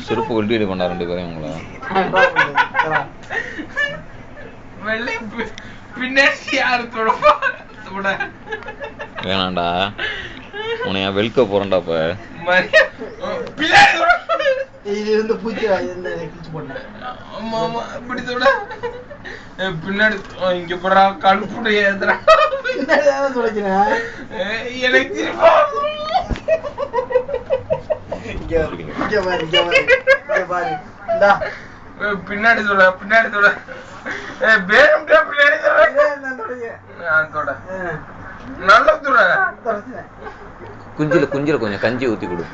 செருப்பு கொல்டி பண்ணா 2 பேரும் உங்கள வெள்ளை பின்னாடி யாரு தொடப்பா வேணாண்டா உன்னைய வெல்க போறேன்டா இப்ப பின்னாடி இங்க போறா கழுப்புடைய எனக்கு பின்னாடி சொல்ல பின்னாடி சொல்ல பின்னாடி சொல்ல நல்ல துற குஞ்சில கொஞ்சம் கஞ்சி ஊத்தி கொடு.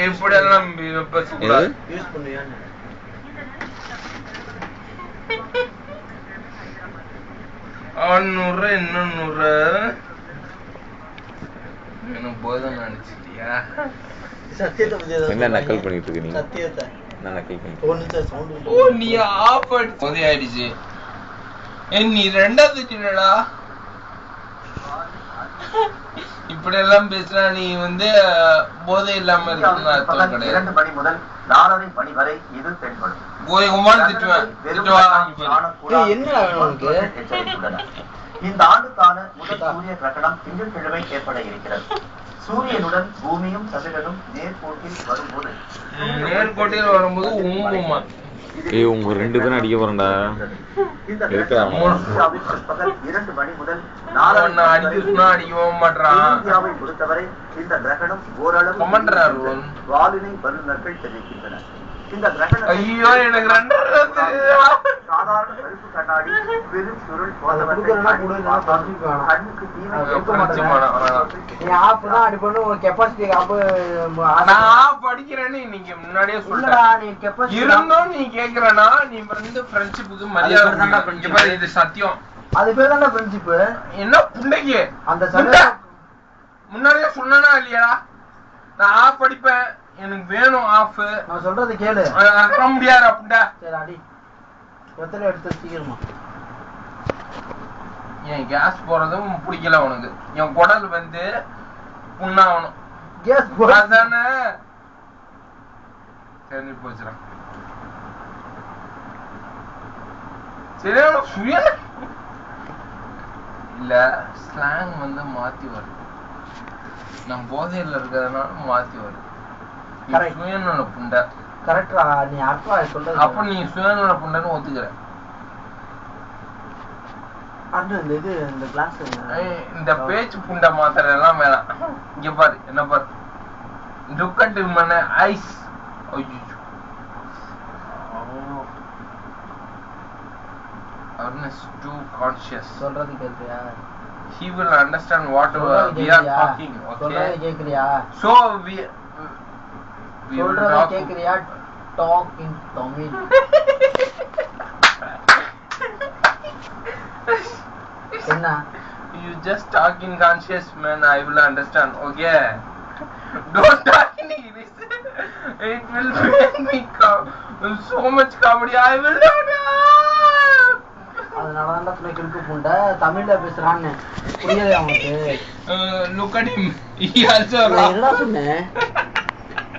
இப்படியெல்லாம் அண்ணூறு இன்னும் 100 எனக்கு போதும் நினைச்சிட்டியா? என்ன நக்கல் பண்ணிட்டு இருக்க நீ? சத்தியத்தை நான் நக்கல் பண்ணிட்டு. ஓ நீ ஆஃப் போதே ஆயிடுச்சு. நீ ரெண்டாவது திட்டடா இப்படி எல்லாம் பேசுறா. நீ போதை இல்லாம இருக்கணும்னு அர்த்தம் கிடையாது. 2 மணி முதல் 4:30 மணி வரை இது தென்படும். போய் உமான் திட்டுவேன். இந்த ஆண்டுக்கான முதல் சூரிய கிரகணம் திங்கட்கிழமை ஏற்பட இருக்கிறது. சூரியனுடன் பூமியும் சந்திரனும் நேர்கோட்டில் வரும்போது ஊங்குமா. உங்க 2 பேரும் அடிக்க போறேன்டா. பகல் 2 மணி முதல் 4 மாட்டான். இந்தியாவை பொறுத்தவரை இந்த கிரகணம் ஓரளவு வாலினை வல்லுநர்கள் தெரிவிக்கின்றனர். இந்த கிரகணம் ஐயோ எனக்கு சாதாரண கருப்பு கண்ணாடி பெரும் சுருள் போன்றவற்றை கண்ணுக்கு தீமை படிக்கிறேன்னு நீங்க முன்னாடியே சொல்ல இருந்தும் நீ கேக்குறனா நீ ஃப்ரெண்ட்ஷிப்புக்கு மரியாதை. இது சத்தியம். அது பேர் தானே ஃப்ரெண்ட்ஷிப். என்ன புண்டைக்கு அந்த முன்னாடியே சொன்னா இல்லையா? நான் ஆஃப் படிப்பேன். எனக்கு வேணும் ஆஃப். நான் சொல்றது கேளு. முடியாது அப்படின்டா. சரி அடி எத்தனை எடுத்து சீக்கிரமா. என் கேஸ் போறதும் பிடிக்கல உனக்கு. என் குடல் புண்ணாகணும். கேஸ் போறதானே தெரிஞ்சு போச்சுடா. சரி சுய இல்ல ஸ்லாங் மாத்தி வருது. நான் போதையில இருக்கிறதுனால மாத்தி வருது. சுயநல புண்டை. கரெக்டா நீ அர்த்தம் சொல்றது. அப்ப நீ சுயநல புண்டைன்னு ஒத்துக்கிற. இந்த கிளாஸ் இந்த பேச்சு புண்டை மாத்திர எல்லாம் வேணாம். இங்க பாரு என்ன பாரு. லுக் அட் மன ஐஸ். Ernest too conscious. சொல்றது கேக்குறியா? He will understand what we are talking. Okay. சொல்றது கேக்குறியா? So we சொல்றது கேக்குறியா? Talk in Tamil. என்ன? You just talk in conscious man. I will understand. Okay. Don't talk in English. It will make me so much comedy. I will not. அதனாலதான் துணைக்கு இருக்கு புண்டை தமிழ்ல பேசுறான்னு புரியாது அவனுக்கு. Look at him. He also. என்ன சொன்னேன்?